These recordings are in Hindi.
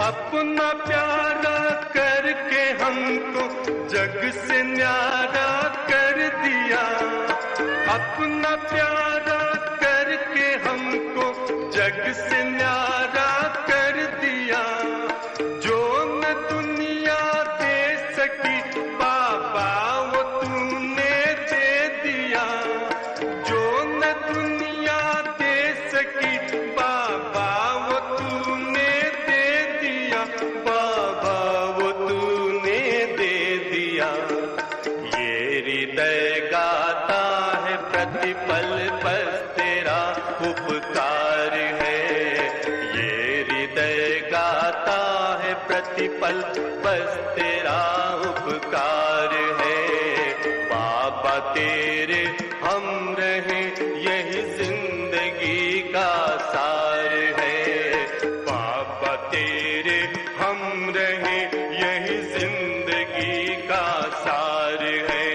अपना प्यारा करके हमको जग से न्यारा कर दिया। अपना प्यारा करके हमको जग से न्यारा कर दिया। जो न दुनिया दे सकी बाबा वो तूने दे दिया। जो न दुनिया दे सकी बाबा वो तूने दे दिया। बाबा वो तूने दे दिया। ये हृदय गाता है प्रतिपल बस तेरा उपकार है। ये हृदय गाता है प्रतिपल बस तेरा उपकार है। बाबा तेरे हम रहे यही जिंदगी का सार है। बाबा तेरे हम रहे यही जिंदगी का सार है।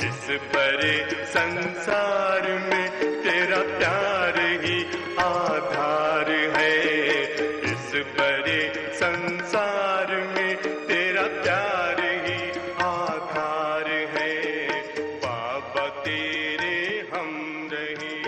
इस बड़े संसार में तेरा प्यार ही आधार है। इस बड़े संसार में तेरा प्यार ही आधार है। बाबा तेरे हम रहे।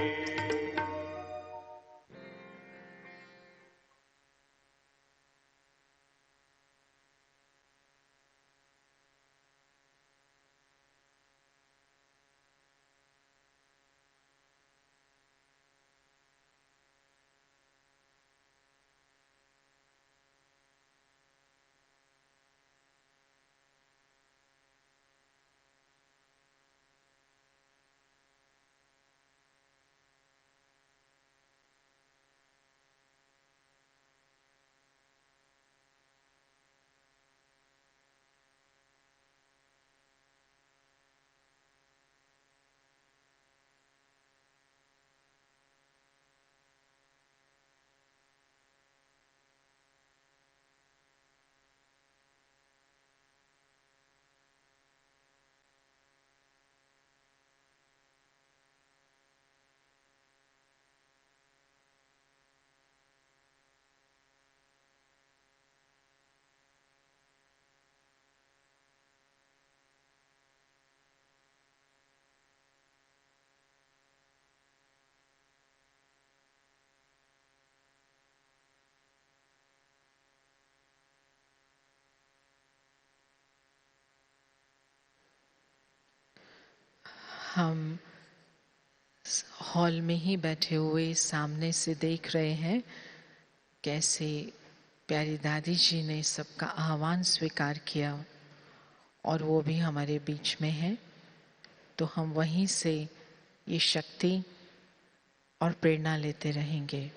हम हॉल में ही बैठे हुए सामने से देख रहे हैं कैसे प्यारी दादी जी ने सबका आह्वान स्वीकार किया और वो भी हमारे बीच में है। तो हम वहीं से ये शक्ति और प्रेरणा लेते रहेंगे।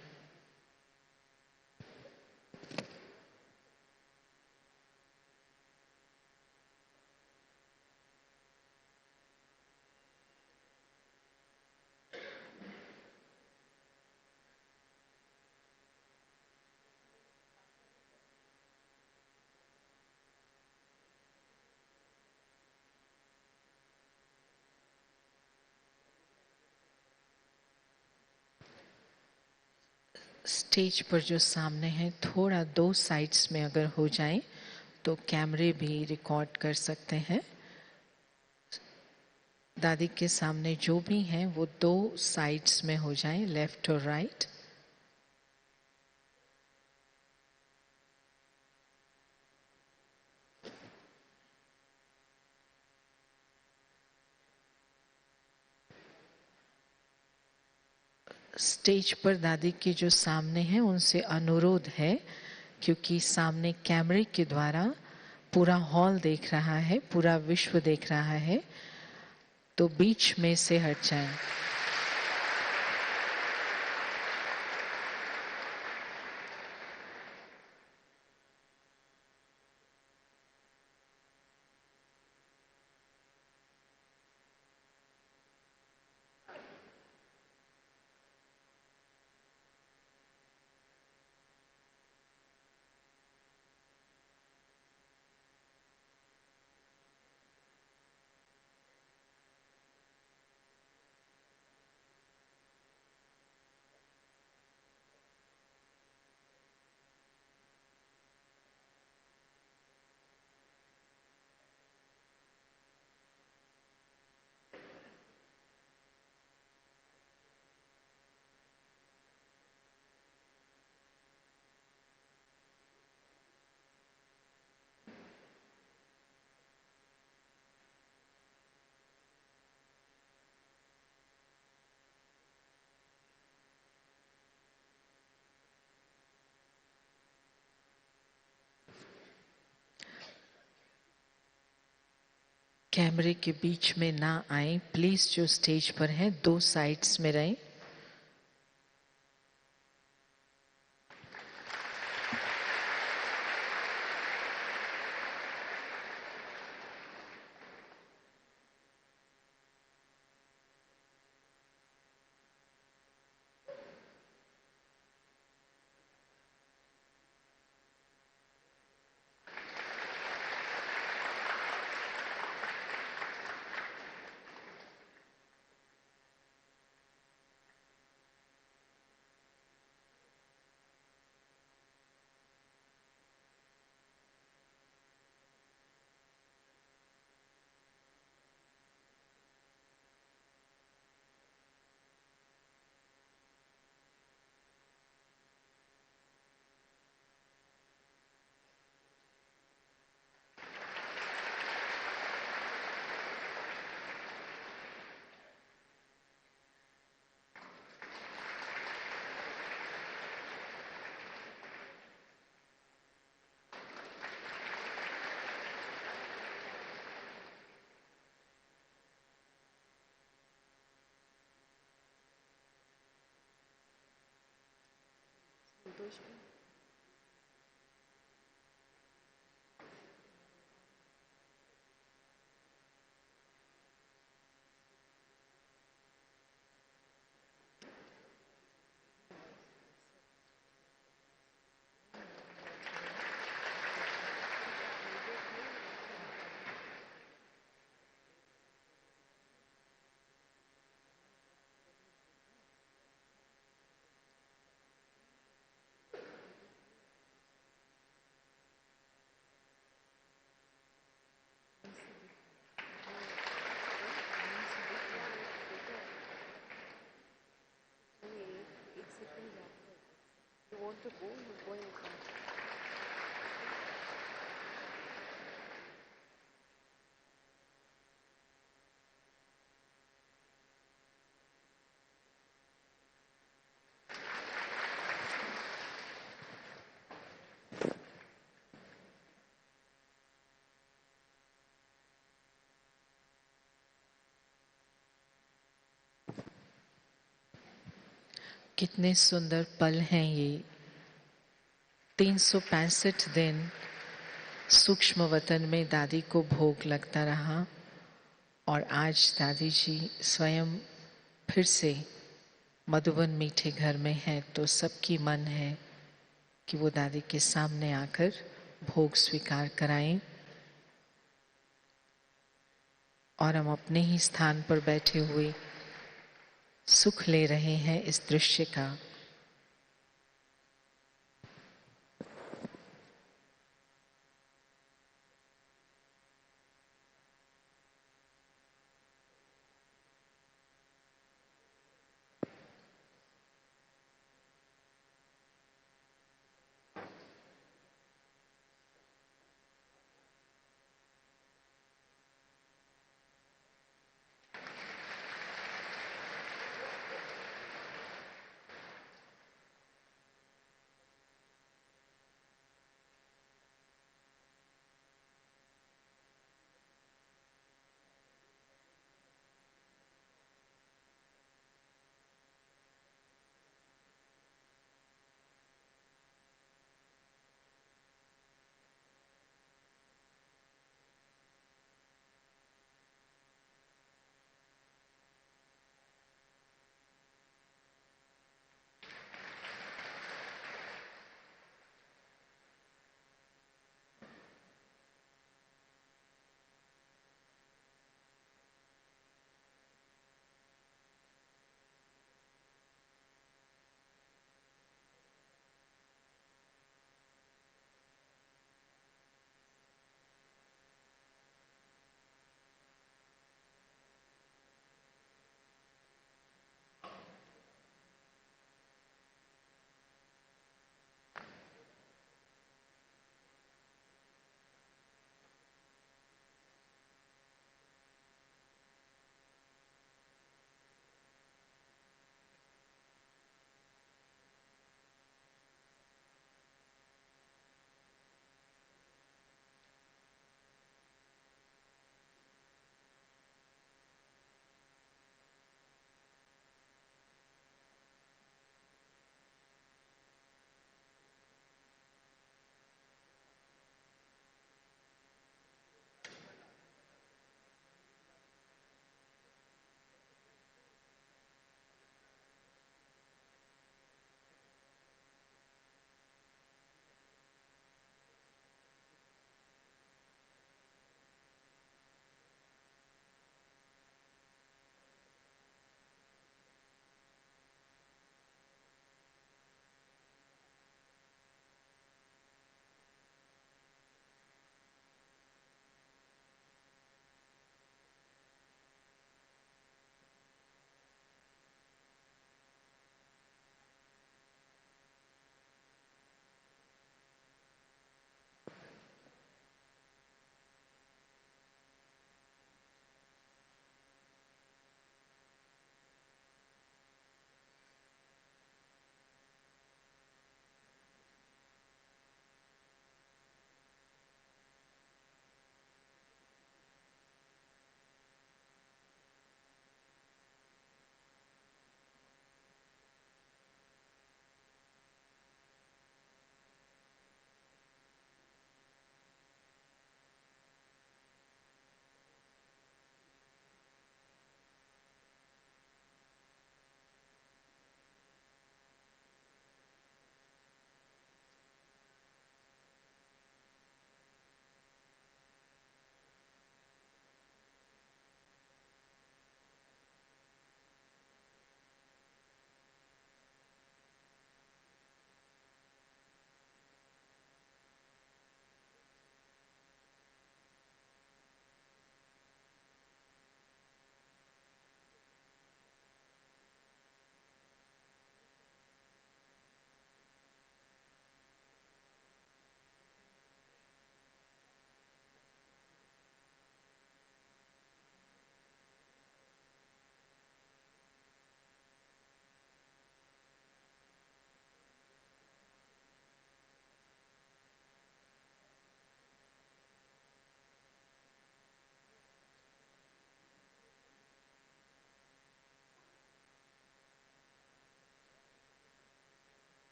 स्टेज पर जो सामने है थोड़ा दो साइड्स में अगर हो जाए तो कैमरे भी रिकॉर्ड कर सकते हैं। दादी के सामने जो भी हैं वो दो साइड्स में हो जाए, लेफ्ट और राइट। स्टेज पर दादी के जो सामने हैं उनसे अनुरोध है, क्योंकि सामने कैमरे के द्वारा पूरा हॉल देख रहा है, पूरा विश्व देख रहा है, तो बीच में से हट जाएं। कैमरे के बीच में ना आए प्लीज। जो स्टेज पर हैं दो साइड्स में रहें। कितने सुंदर पल हैं ये। 365 दिन सूक्ष्म वतन में दादी को भोग लगता रहा और आज दादी जी स्वयं फिर से मधुबन मीठे घर में है, तो सबकी मन है कि वो दादी के सामने आकर भोग स्वीकार कराएं। और हम अपने ही स्थान पर बैठे हुए सुख ले रहे हैं इस दृश्य का।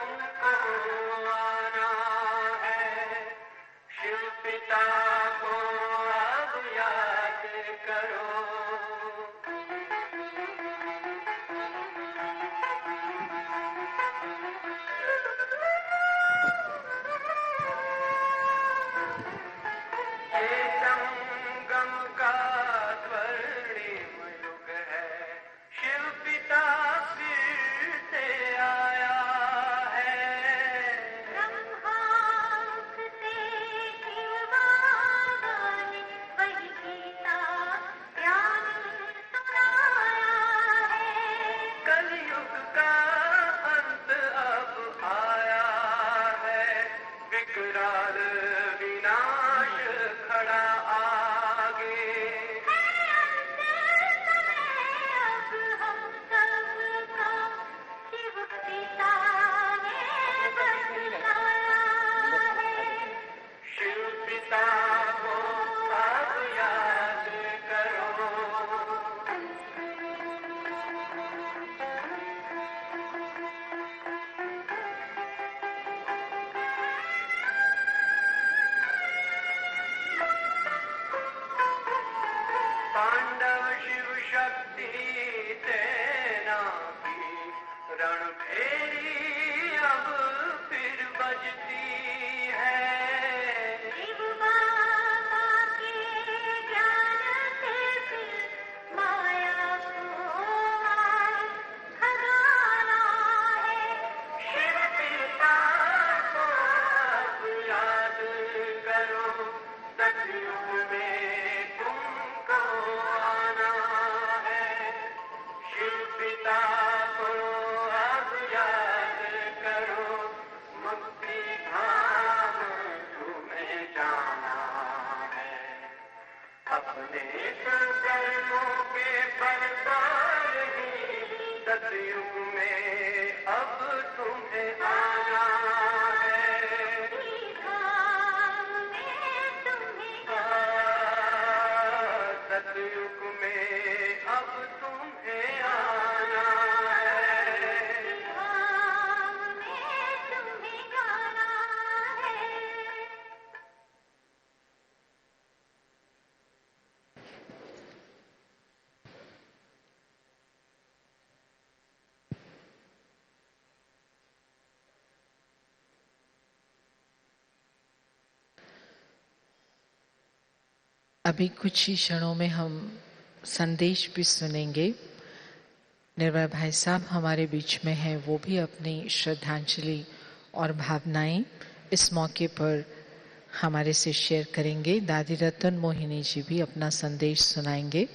तुमको आना है। शिव पिता को अब याद करो। ये संगम का स्वर्णिम युग है। शिव पिता फिर से आया है। ब्रह्मांक से शिवबाबा ने वही गीता ज्ञान सुनाया है। कलयुग का अंत अब आया है। विकराल विनाश खड़ा आगे। अब हम सबको शिव पिता ने बचाया है। शिव पिता को अब याद करो। पांडव शिव शक्ति सेना की रणभेरी अब फिर बजती है। शिव बाबा के ज्ञान से फिर माया को खजाना है। शिव पिता को अब याद करो। सतयुग में तुमको आना है। शिव पिता को अब याद करो। मुक्ति धाम तुम्हें जाना है। अपने कर्मों के बल पर ही सतयुग में अब तुम्हें आना है। धाम में तुम्हें सतयुग में अब तुम्हें आना है। धाम में तुम्हें जाना है। अभी कुछ ही क्षणों में हम संदेश भी सुनेंगे। निर्भय भाई साहब हमारे बीच में हैं, वो भी अपनी श्रद्धांजलि और भावनाएं इस मौके पर हमारे से शेयर करेंगे। दादी रतन मोहिनी जी भी अपना संदेश सुनाएंगे।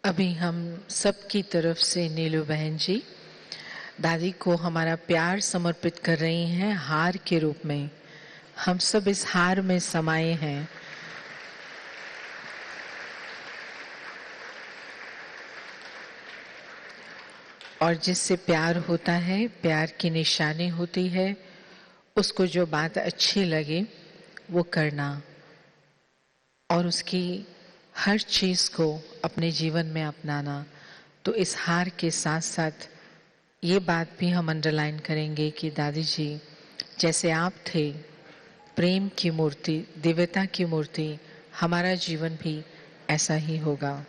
अभी हम सबकी तरफ से नीलू बहन जी दादी को हमारा प्यार समर्पित कर रही हैं हार के रूप में। हम सब इस हार में समाये हैं। और जिससे प्यार होता है, प्यार की निशानी होती है, उसको जो बात अच्छी लगे वो करना और उसकी हर चीज को अपने जीवन में अपनाना। तो इस हार के साथ साथ ये बात भी हम अंडरलाइन करेंगे कि दादी जी जैसे आप थे प्रेम की मूर्ति, दिव्यता की मूर्ति, हमारा जीवन भी ऐसा ही होगा।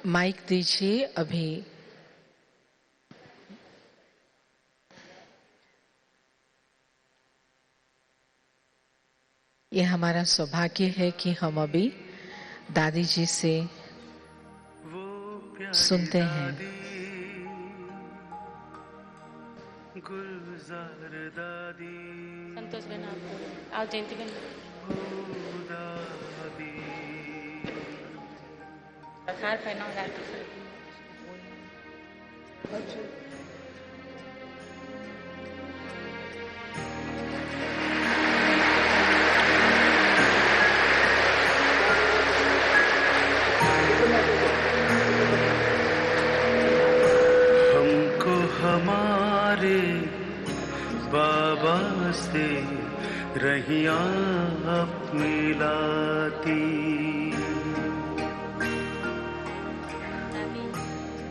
माइक दीजिए अभी। ये हमारा सौभाग्य है कि हम अभी दादी जी से सुनते हैं। गुलजार दादी, संतोष बहन आप आओ, जयंती बहन दादी, हार पहनाओ दादी से। हमको हमारे बाबा से रहिया मिलाती,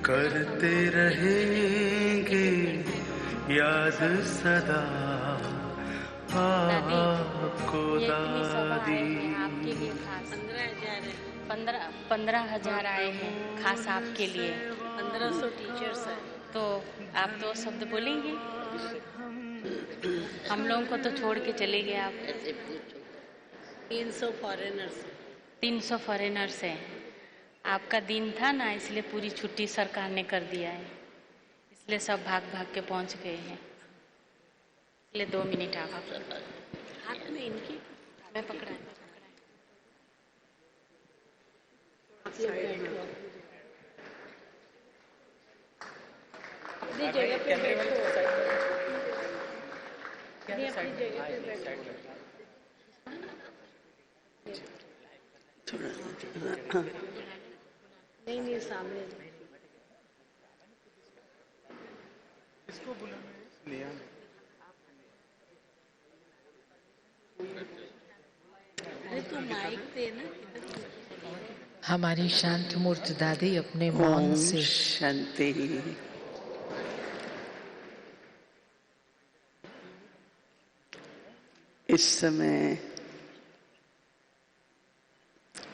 करते रहेंगे याद सदा आपको ये इतनी सभा आए दादी। हैं आपके लिए खास। 15,000 आए हैं खास आपके लिए। 1500 टीचर्स हैं। तो आप 2 शब्द बोलेंगे? हम लोगों को तो छोड़ के चले गए आप। 300 फॉरेनर्स। 300 फॉरेनर्स हैं। आपका दिन था ना, इसलिए पूरी छुट्टी सरकार ने कर दिया है, इसलिए सब भाग भाग के पहुंच गए हैं। इसलिए 2 मिनट आप हाथ में इनकी मैं पकड़ा है। आप लोग बैठो, अपनी जगह पे बैठो, अपनी जगह पे बैठो। थोड़ा नहीं सामने इसको बुलाना लिया अरे तू माइक दे ना। हमारी शांत मूर्ति दादी अपने मौन से शांति। इस समय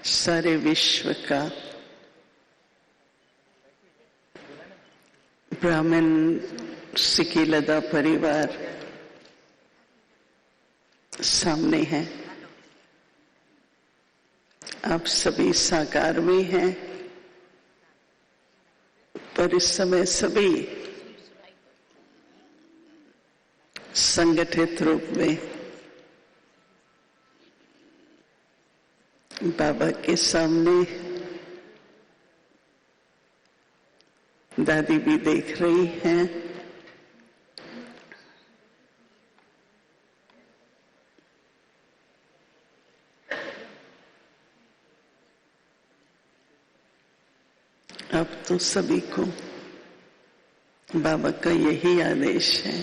सारे विश्व का ब्राह्मण सिकीलदा परिवार सामने है। आप सभी साकार में हैं, पर इस समय सभी संगठित रूप में बाबा के सामने। दादी भी देख रही हैं। अब तो सभी को बाबा का यही आदेश है,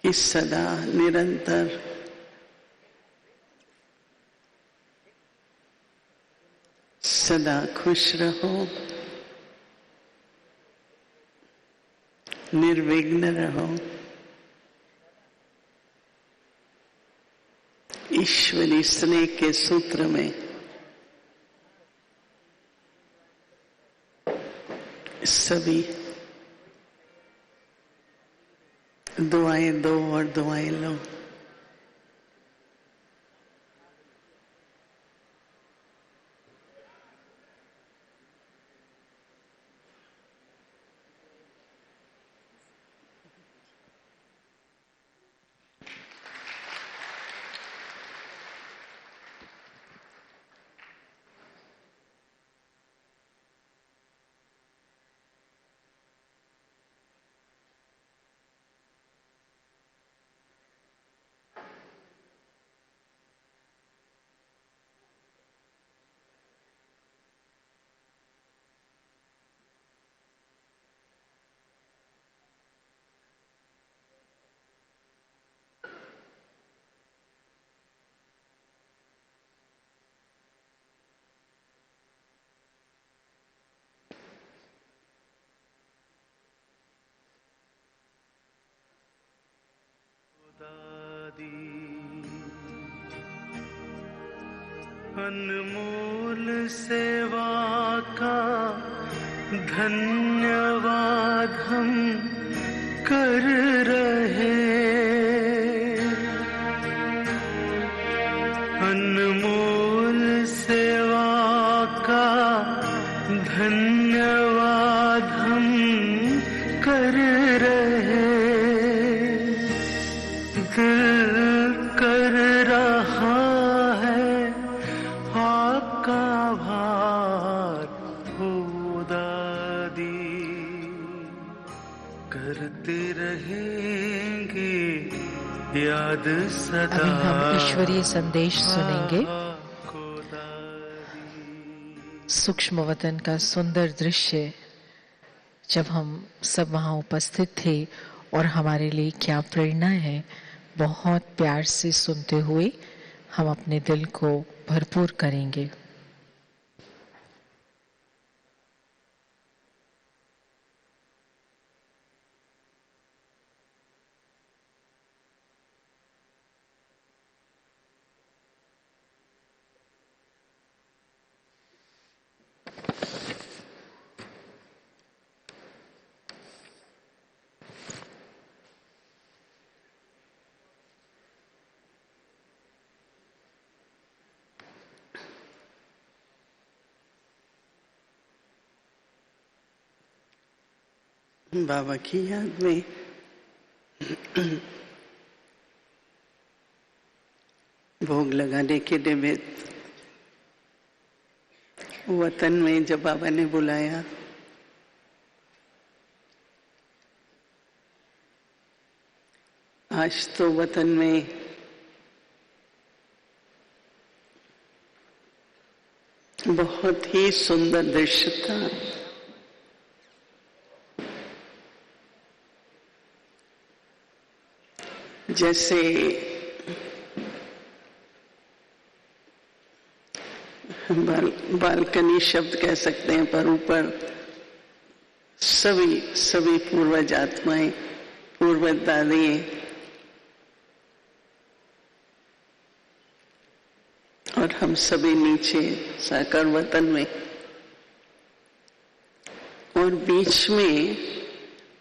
कि सदा निरंतर सदा खुश रहो, निर्विघ्न रहो, ईश्वरी स्नेह के सूत्र में सभी दुआएं दो और दुआएं लो। दादी अनमोल सेवा का धन्यवाद हम कर रहे, अनमोल सेवा का धन्यवाद हम कर रहे। दिल कर रहा है आपका आभार हो दादी, करते रहेंगे याद सदा। अभी हम ईश्वरीय संदेश सुनेंगे। आपको दादी। सूक्ष्म वतन का सुंदर दृश्य, जब हम सब वहाँ उपस्थित थे और हमारे लिए क्या प्रेरणा है, बहुत प्यार से सुनते हुए हम अपने दिल को भरपूर करेंगे। बाबा की याद में भोग लगाने के निमित्त वतन में जब बाबा ने बुलाया, आज तो वतन में बहुत ही सुंदर दृश्य था। जैसे बालकनी शब्द कह सकते हैं, पर ऊपर सभी पूर्वज आत्माएं, पूर्वज दादियां और हम सभी नीचे साकार वतन में, और बीच में,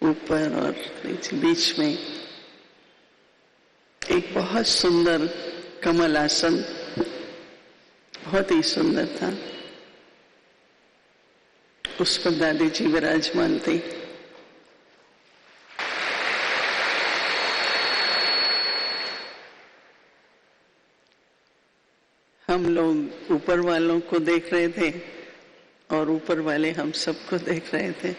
ऊपर और बीच में एक बहुत सुंदर कमल आसन, बहुत ही सुंदर था। उस पर दादी जी विराजमान थी। हम लोग ऊपर वालों को देख रहे थे और ऊपर वाले हम सबको देख रहे थे।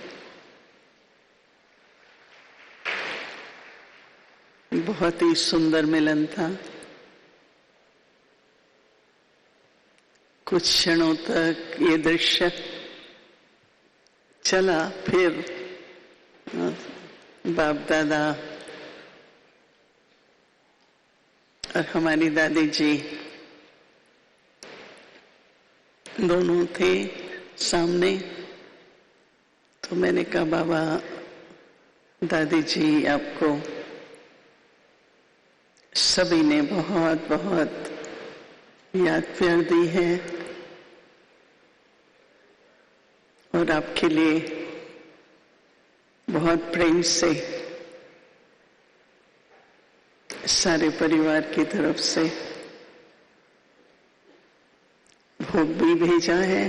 बहुत ही सुंदर मिलन था। कुछ क्षणों तक ये दृश्य चला, फिर बाप दादा और हमारी दादी जी दोनों थे सामने। तो मैंने कहा, बाबा दादी जी आपको सभी ने बहुत बहुत याद प्यार दी है और आपके लिए बहुत प्रेम से सारे परिवार की तरफ से भोग भी भेजा है।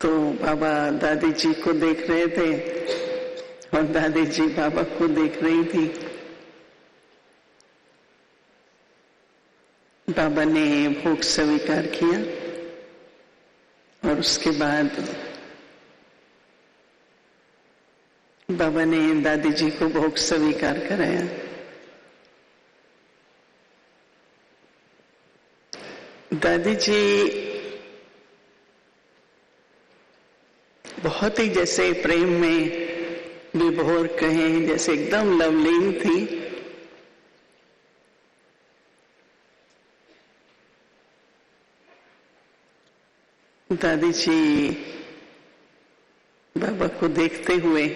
तो बाबा दादी जी को देख रहे थे और दादी जी बाबा को देख रही थी। बाबा ने भोग स्वीकार किया और उसके बाद बाबा ने दादी जी को भोग स्वीकार कराया। दादी जी बहुत ही जैसे प्रेम में विभोर कहें, जैसे एकदम लवलीन थी। दादी जी बाबा को देखते हुए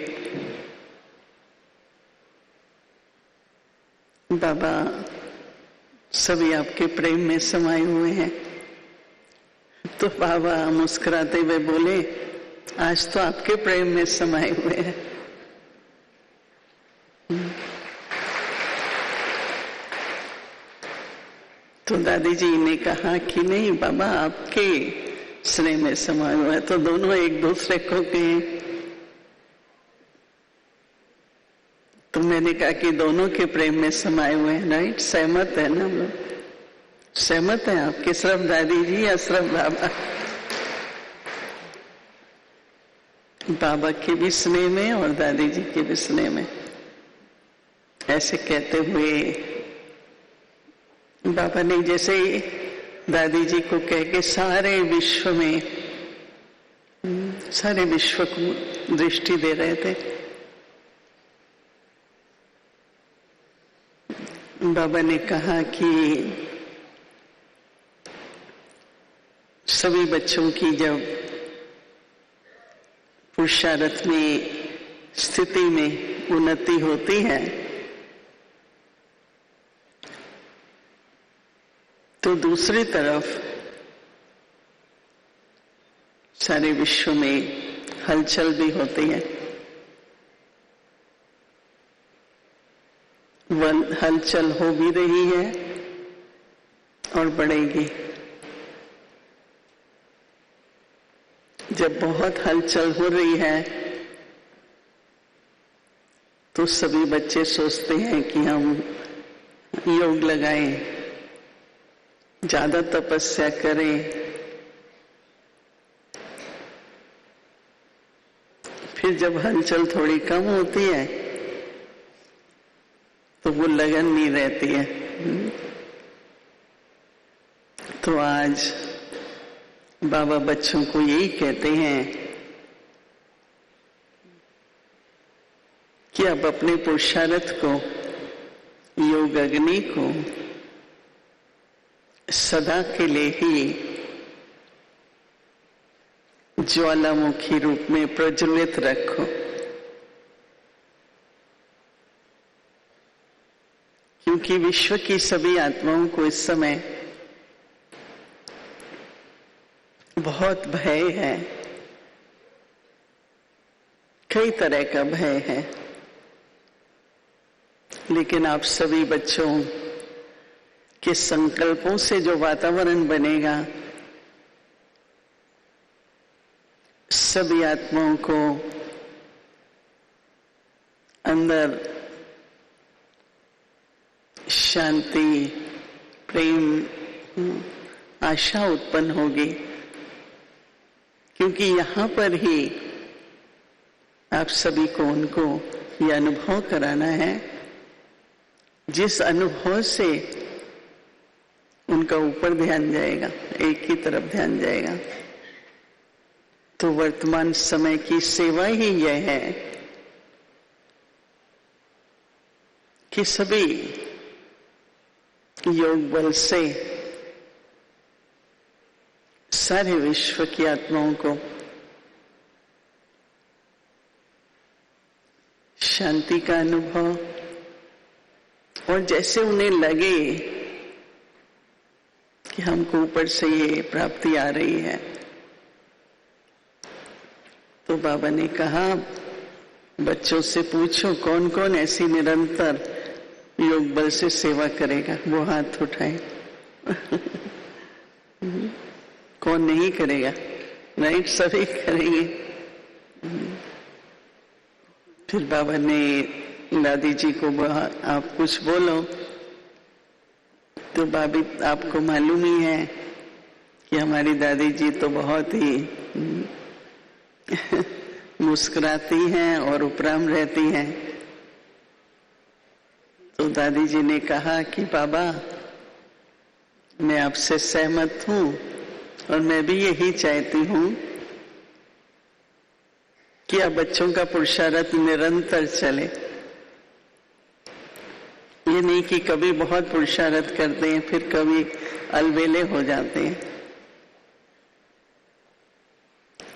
बाबा सभी आपके प्रेम में समाये हुए हैं। तो बाबा मुस्कुराते हुए बोले, आज तो आपके प्रेम में समाये हुए हैं। तो दादी जी ने कहा कि नहीं बाबा, आपके स्नेह में समाये हुए हैं। तो दोनों एक दूसरे को कहे। तो मैंने कहा कि दोनों के प्रेम में समाये हुए हैं, राइट? सहमत है ना हम लोग? सहमत है आपके? सिर्फ दादी जी या सिर्फ बाबा? बाबा के भी स्नेह में और दादी जी के भी स्नेह में। ऐसे कहते हुए बाबा ने जैसे दादी जी को कह के सारे विश्व में, सारे विश्व को दृष्टि दे रहे थे। बाबा ने कहा कि सभी बच्चों की जब पुरुषार्थ में स्थिति में उन्नति होती है तो दूसरी तरफ सारे विश्व में हलचल भी होती है। हलचल हो भी रही है और बढ़ेगी। जब बहुत हलचल हो रही है तो सभी बच्चे सोचते हैं कि हम योग लगाएं, ज्यादा तपस्या करें। फिर जब हलचल थोड़ी कम होती है तो वो लगन नहीं रहती है। तो आज बाबा बच्चों को यही कहते हैं कि अब अपने पुरुषार्थ को, योग अग्नि को सदा के लिए ही ज्वालामुखी रूप में प्रज्वलित रखो, क्योंकि विश्व की सभी आत्माओं को इस समय बहुत भय है। कई तरह का भय है, लेकिन आप सभी बच्चों के संकल्पों से जो वातावरण बनेगा, सभी आत्माओं को अंदर शांति, प्रेम, आशा उत्पन्न होगी। क्योंकि यहां पर ही आप सभी को उनको यह अनुभव कराना है जिस अनुभव से उनका ऊपर ध्यान जाएगा, एक ही तरफ ध्यान जाएगा। तो वर्तमान समय की सेवा ही यह है कि सभी योग बल से सारे विश्व की आत्माओं को शांति का अनुभव, और जैसे उन्हें लगे कि हमको ऊपर से ये प्राप्ति आ रही है, तो बाबा ने कहा बच्चों से पूछो कौन कौन ऐसी निरंतर योग बल से सेवा करेगा, वो हाथ उठाए। कौन नहीं करेगा? राइट, सभी करेंगे। फिर बाबा ने दादी जी को आप कुछ बोलो, तो भाभी आपको मालूम ही है कि हमारी दादी जी तो बहुत ही मुस्कुराती हैं और उपराम रहती हैं। तो दादी जी ने कहा कि बाबा, मैं आपसे सहमत हूं और मैं भी यही चाहती हूं कि अब बच्चों का पुरुषार्थ निरंतर चले। ये नहीं कि कभी बहुत पुरुषार्थ करते हैं फिर कभी अलबेले हो जाते हैं।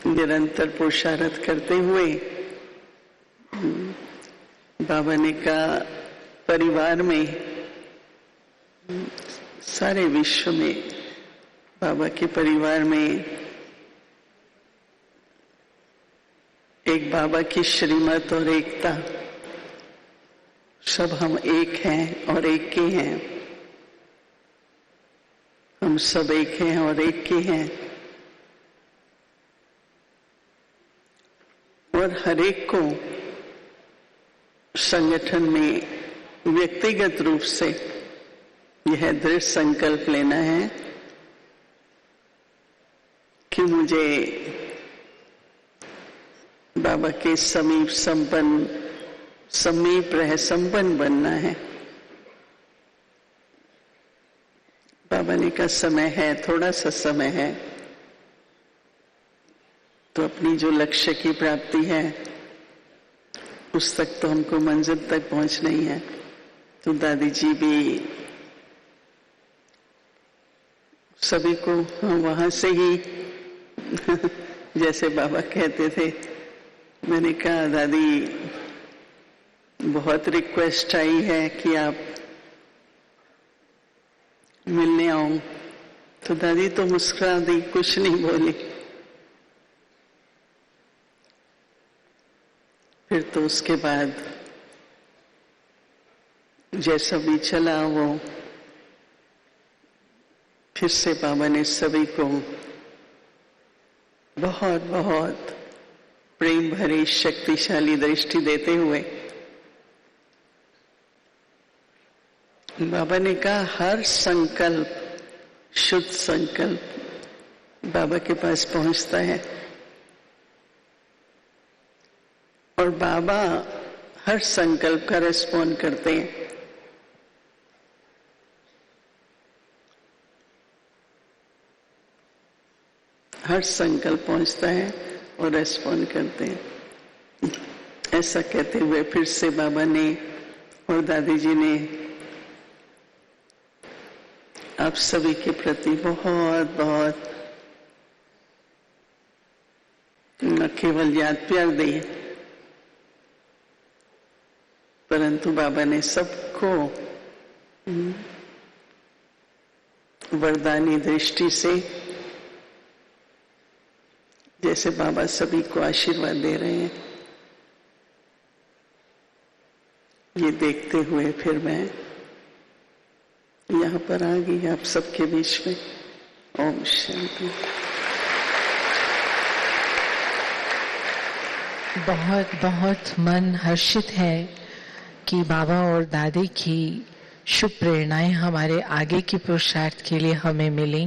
निरंतर पुरुषार्थ करते हुए बाबा ने कहा परिवार में सारे विश्व में बाबा के परिवार में एक बाबा की श्रीमत और एकता, सब हम एक हैं और एक के हैं, हम सब एक हैं और एक के हैं। और हर एक को संगठन में व्यक्तिगत रूप से यह दृढ़ संकल्प लेना है कि मुझे बाबा के समीप संपन्न बनना है। बाबा ने कहा समय है, थोड़ा सा समय है, तो अपनी जो लक्ष्य की प्राप्ति है उस तक तो हमको मंजिल तक पहुंचना ही है। तो दादी जी भी सभी को वहां से ही जैसे बाबा कहते थे, मैंने कहा दादी बहुत रिक्वेस्ट आई है कि आप मिलने आओ, तो दादी तो मुस्कुरा दी, कुछ नहीं बोली। फिर तो उसके बाद जैसा भी चला वो फिर से बाबा ने सभी को बहुत बहुत प्रेम भरी शक्तिशाली दृष्टि देते हुए बाबा ने कहा हर संकल्प शुद्ध संकल्प बाबा के पास पहुंचता है और बाबा हर संकल्प का रेस्पॉन्ड करते हैं। हर संकल्प पहुंचता है और रेस्पॉन्ड करते हैं। ऐसा कहते हुए फिर से बाबा ने और दादी जी ने आप सभी के प्रति बहुत बहुत न केवल याद प्यार दी, परंतु बाबा ने सबको वरदानी दृष्टि से, जैसे बाबा सभी को आशीर्वाद दे रहे हैं, ये देखते हुए फिर मैं यहाँ पर आ गई आप सबके बीच में। ओम शांति। बहुत बहुत मन हर्षित है कि बाबा और दादी की शुभ प्रेरणाएं हमारे आगे की पुरुषार्थ के लिए हमें मिली।